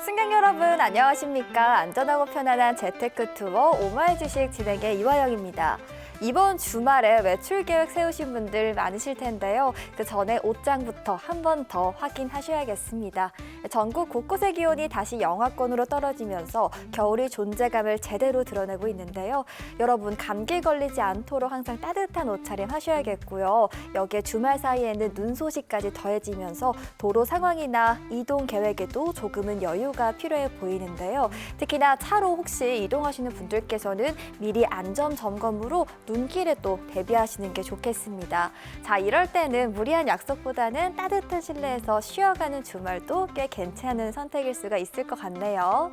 승객 여러분 안녕하십니까? 안전하고 편안한 재테크 투어 오마이 주식 진행의 이화영입니다. 이번 주말에 외출 계획 세우신 분들 많으실 텐데요. 그 전에 옷장부터 한 번 더 확인하셔야겠습니다. 전국 곳곳의 기온이 다시 영하권으로 떨어지면서 겨울이 존재감을 제대로 드러내고 있는데요. 여러분 감기 걸리지 않도록 항상 따뜻한 옷차림 하셔야겠고요. 여기에 주말 사이에는 눈 소식까지 더해지면서 도로 상황이나 이동 계획에도 조금은 여유가 필요해 보이는데요. 특히나 차로 혹시 이동하시는 분들께서는 미리 안전 점검으로 눈길에 또 대비하시는 게 좋겠습니다. 자, 이럴 때는 무리한 약속보다는 따뜻한 실내에서 쉬어가는 주말도 꽤 괜찮은 선택일 수가 있을 것 같네요.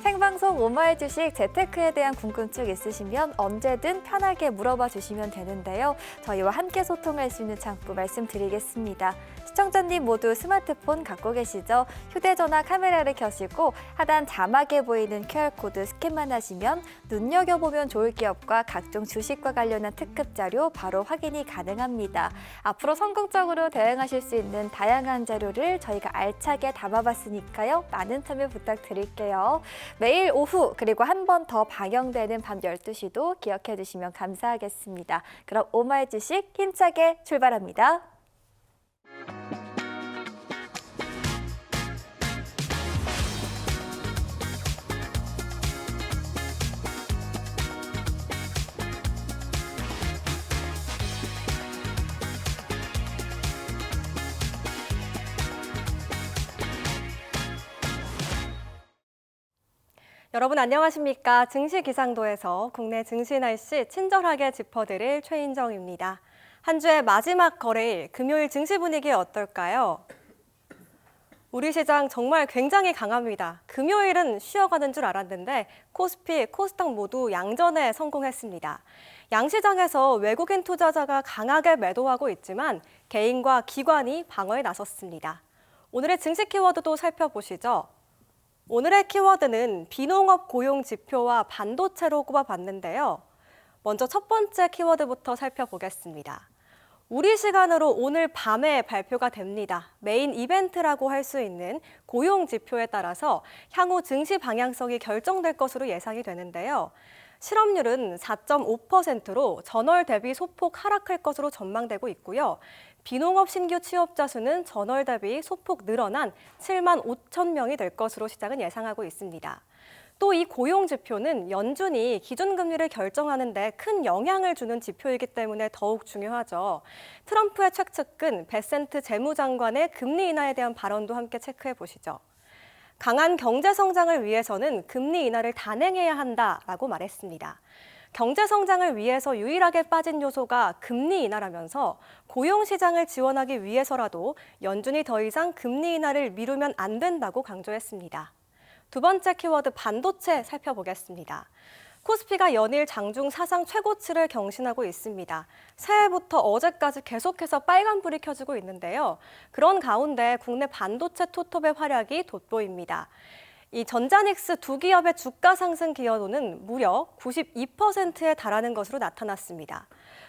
생방송 오마이 주식 재테크에 대한 궁금증 있으시면 언제든 편하게 물어봐 주시면 되는데요. 저희와 함께 소통할 수 있는 창구 말씀드리겠습니다. 시청자님 모두 스마트폰 갖고 계시죠? 휴대전화 카메라를 켜시고 하단 자막에 보이는 QR코드 스캔만 하시면 눈여겨보면 좋을 기업과 각종 주식과 관련한 특급 자료 바로 확인이 가능합니다. 앞으로 성공적으로 대응하실 수 있는 다양한 자료를 저희가 알차게 담아봤으니까요. 많은 참여 부탁드릴게요. 매일 오후 그리고 한 번 더 방영되는 밤 12시도 기억해 주시면 감사하겠습니다. 그럼 오마이 주식 힘차게 출발합니다. 여러분 안녕하십니까? 증시 기상도에서 국내 증시 날씨 친절하게 짚어드릴 최인정입니다. 한 주의 마지막 거래일 금요일 증시 분위기 어떨까요? 우리 시장 정말 굉장히 강합니다. 금요일은 쉬어가는 줄 알았는데 코스피, 코스닥 모두 양전에 성공했습니다. 양시장에서 외국인 투자자가 강하게 매도하고 있지만 개인과 기관이 방어에 나섰습니다. 오늘의 증시 키워드도 살펴보시죠. 오늘의 키워드는 비농업 고용 지표와 반도체로 꼽아봤는데요. 먼저 첫 번째 키워드부터 살펴보겠습니다. 우리 시간으로 오늘 밤에 발표가 됩니다. 메인 이벤트라고 할 수 있는 고용 지표에 따라서 향후 증시 방향성이 결정될 것으로 예상이 되는데요. 실업률은 4.5%로 전월 대비 소폭 하락할 것으로 전망되고 있고요. 비농업 신규 취업자 수는 전월 대비 소폭 늘어난 7만 5천 명이 될 것으로 시장은 예상하고 있습니다. 또 이 고용 지표는 연준이 기준금리를 결정하는 데 큰 영향을 주는 지표이기 때문에 더욱 중요하죠. 트럼프의 최측근 베센트 재무장관의 금리 인하에 대한 발언도 함께 체크해 보시죠. 강한 경제 성장을 위해서는 금리 인하를 단행해야 한다라고 말했습니다. 경제 성장을 위해서 유일하게 빠진 요소가 금리 인하라면서 고용 시장을 지원하기 위해서라도 연준이 더 이상 금리 인하를 미루면 안 된다고 강조했습니다. 두 번째 키워드 반도체 살펴보겠습니다. 코스피가 연일 장중 사상 최고치를 경신하고 있습니다. 새해부터 어제까지 계속해서 빨간불이 켜지고 있는데요. 그런 가운데 국내 반도체 톱톱의 활약이 돋보입니다. 이 전자닉스 두 기업의 주가 상승 기여도는 무려 92%에 달하는 것으로 나타났습니다.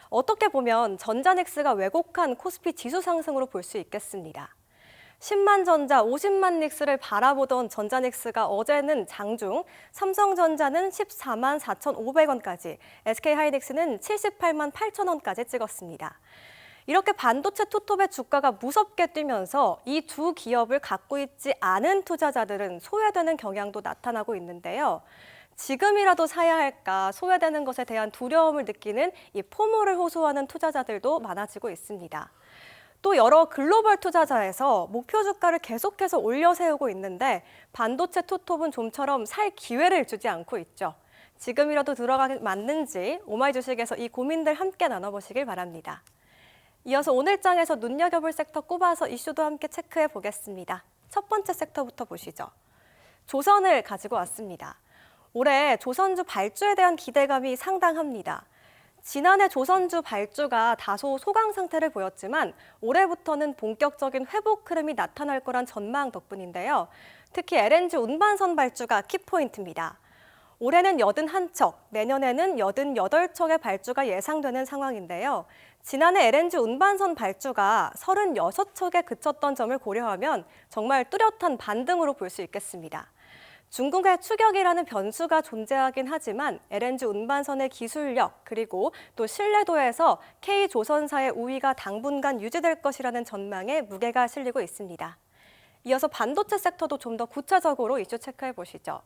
어떻게 보면 전자닉스가 왜곡한 코스피 지수 상승으로 볼 수 있겠습니다. 10만 전자, 50만 닉스를 바라보던 전자닉스가 어제는 장중, 삼성전자는 14만 4,500원까지, SK하이닉스는 78만 8천원까지 찍었습니다. 이렇게 반도체 투톱의 주가가 무섭게 뛰면서 이 두 기업을 갖고 있지 않은 투자자들은 소외되는 경향도 나타나고 있는데요. 지금이라도 사야 할까 소외되는 것에 대한 두려움을 느끼는 이 포모를 호소하는 투자자들도 많아지고 있습니다. 또 여러 글로벌 투자자에서 목표 주가를 계속해서 올려 세우고 있는데 반도체 투톱은 좀처럼 살 기회를 주지 않고 있죠. 지금이라도 들어가기 맞는지 오마이 주식에서 이 고민들 함께 나눠보시길 바랍니다. 이어서 오늘 장에서 눈여겨볼 섹터 꼽아서 이슈도 함께 체크해 보겠습니다. 첫 번째 섹터부터 보시죠. 조선을 가지고 왔습니다. 올해 조선주 발주에 대한 기대감이 상당합니다. 지난해 조선주 발주가 다소 소강 상태를 보였지만 올해부터는 본격적인 회복 흐름이 나타날 거란 전망 덕분인데요. 특히 LNG 운반선 발주가 키포인트입니다. 올해는 81척, 내년에는 88척의 발주가 예상되는 상황인데요. 지난해 LNG 운반선 발주가 36척에 그쳤던 점을 고려하면 정말 뚜렷한 반등으로 볼 수 있겠습니다. 중국의 추격이라는 변수가 존재하긴 하지만 LNG 운반선의 기술력 그리고 또 신뢰도에서 K조선사의 우위가 당분간 유지될 것이라는 전망에 무게가 실리고 있습니다. 이어서 반도체 섹터도 좀 더 구체적으로 이슈 체크해 보시죠.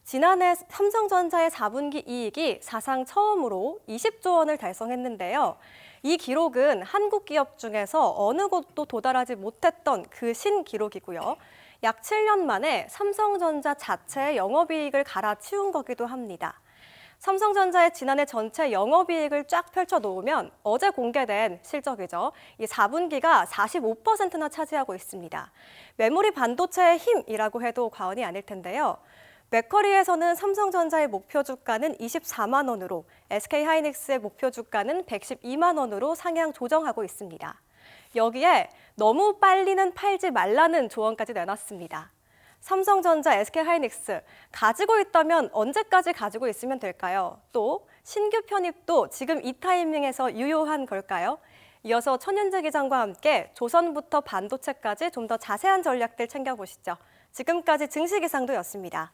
지난해 삼성전자의 4분기 이익이 사상 처음으로 20조 원을 달성했는데요. 이 기록은 한국 기업 중에서 어느 곳도 도달하지 못했던 그 신기록이고요. 약 7년 만에 삼성전자 자체의 영업이익을 갈아치운 거기도 합니다. 삼성전자의 지난해 전체 영업이익을 쫙 펼쳐놓으면 어제 공개된 실적이죠. 이 4분기가 45%나 차지하고 있습니다. 메모리 반도체의 힘이라고 해도 과언이 아닐 텐데요. 맥커리에서는 삼성전자의 목표 주가는 24만 원으로 SK하이닉스의 목표 주가는 112만 원으로 상향 조정하고 있습니다. 여기에 너무 빨리는 팔지 말라는 조언까지 내놨습니다. 삼성전자, SK하이닉스 가지고 있다면 언제까지 가지고 있으면 될까요? 또 신규 편입도 지금 이 타이밍에서 유효한 걸까요? 이어서 천윤재 기장과 함께 조선부터 반도체까지 좀 더 자세한 전략들 챙겨보시죠. 지금까지 증시기상도였습니다.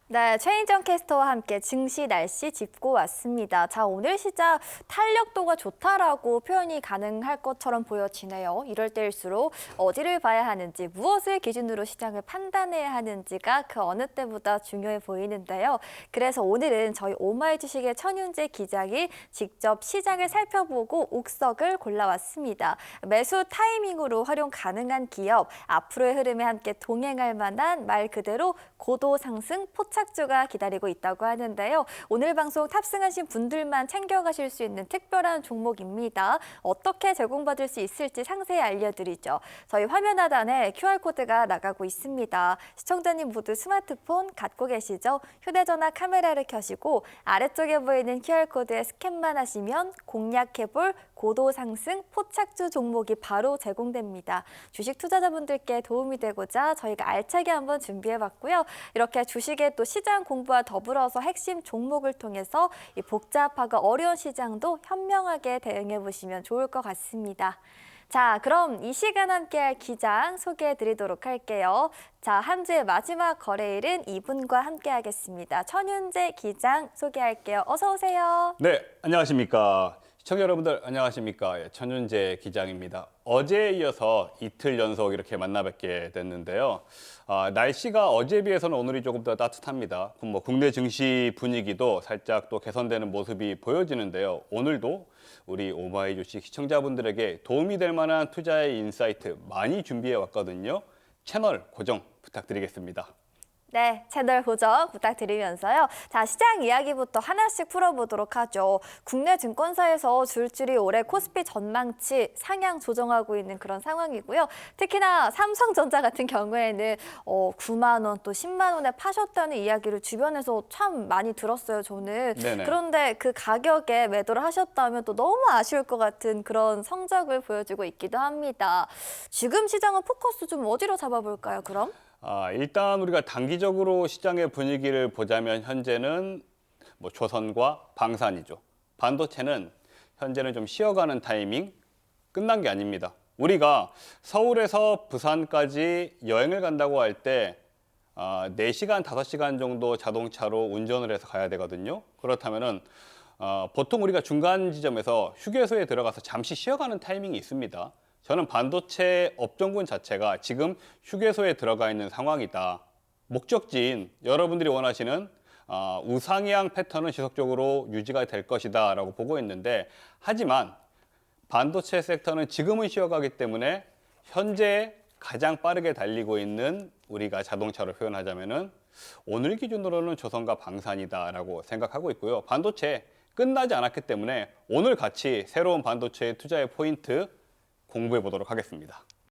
네, 최인정 캐스터와 함께 증시 날씨 짚고 왔습니다. 자, 오늘 시장 탄력도가 좋다라고 표현이 가능할 것처럼 보여지네요. 이럴 때일수록 어디를 봐야 하는지, 무엇을 기준으로 시장을 판단해야 하는지가 그 어느 때보다 중요해 보이는데요. 그래서 오늘은 저희 오마이 주식의 천윤재 기장이 직접 시장을 살펴보고 옥석을 골라왔습니다. 매수 타이밍으로 활용 가능한 기업, 앞으로의 흐름에 함께 동행할 만한 말 그대로 고도 상승 포착주가 기다리고 있다고 하는데요. 오늘 방송 탑승하신 분들만 챙겨가실 수 있는 특별한 종목입니다. 어떻게 제공받을 수 있을지 상세히 알려드리죠. 저희 화면 하단에 QR코드가 나가고 있습니다. 시청자님 모두 스마트폰 갖고 계시죠? 휴대전화 카메라를 켜시고 아래쪽에 보이는 QR코드에 스캔만 하시면 공략해볼 고도 상승 포착주 종목이 바로 제공됩니다. 주식 투자자분들께 도움이 되고자 저희가 알차게 한번 준비해봤고요. 이렇게 주식의 또 시장 공부와 더불어서 핵심 종목을 통해서 이 복잡하고 어려운 시장도 현명하게 대응해보시면 좋을 것 같습니다. 자, 그럼 이 시간 함께할 기장 소개해드리도록 할게요. 자, 한 주의 마지막 거래일은 이분과 함께하겠습니다. 천윤재 기장 소개할게요. 어서 오세요. 네, 안녕하십니까. 시청자 여러분들 안녕하십니까. 예, 천윤재 기장입니다. 어제에 이어서 이틀 연속 이렇게 만나 뵙게 됐는데요. 날씨가 어제에 비해서는 오늘이 조금 더 따뜻합니다. 국내 증시 분위기도 살짝 또 개선되는 모습이 보여지는데요. 오늘도 우리 오마이 주식 시청자분들에게 도움이 될 만한 투자의 인사이트 많이 준비해 왔거든요. 채널 고정 부탁드리겠습니다. 네, 채널 고정 부탁드리면서요. 자, 시장 이야기부터 하나씩 풀어보도록 하죠. 국내 증권사에서 줄줄이 올해 코스피 전망치 상향 조정하고 있는 그런 상황이고요. 특히나 삼성전자 같은 경우에는 9만 원 또 10만 원에 파셨다는 이야기를 주변에서 참 많이 들었어요, 저는. 네네. 그런데 그 가격에 매도를 하셨다면 또 너무 아쉬울 것 같은 그런 성적을 보여주고 있기도 합니다. 지금 시장은 포커스 좀 어디로 잡아볼까요, 그럼? 일단 우리가 단기적으로 시장의 분위기를 보자면 현재는 조선과 방산이죠. 반도체는 현재는 좀 쉬어가는 타이밍, 끝난 게 아닙니다. 우리가 서울에서 부산까지 여행을 간다고 할 때 4시간, 5시간 정도 자동차로 운전을 해서 가야 되거든요. 그렇다면은 보통 우리가 중간 지점에서 휴게소에 들어가서 잠시 쉬어가는 타이밍이 있습니다. 저는 반도체 업종군 자체가 지금 휴게소에 들어가 있는 상황이다. 목적지인 여러분들이 원하시는 우상향 패턴은 지속적으로 유지가 될 것이다 라고 보고 있는데, 하지만 반도체 섹터는 지금은 쉬어가기 때문에 현재 가장 빠르게 달리고 있는 우리가 자동차로 표현하자면은 오늘 기준으로는 조선과 방산이다 라고 생각하고 있고요. 반도체 끝나지 않았기 때문에 오늘 같이 새로운 반도체 투자의 포인트 공부해 보도록 하겠습니다.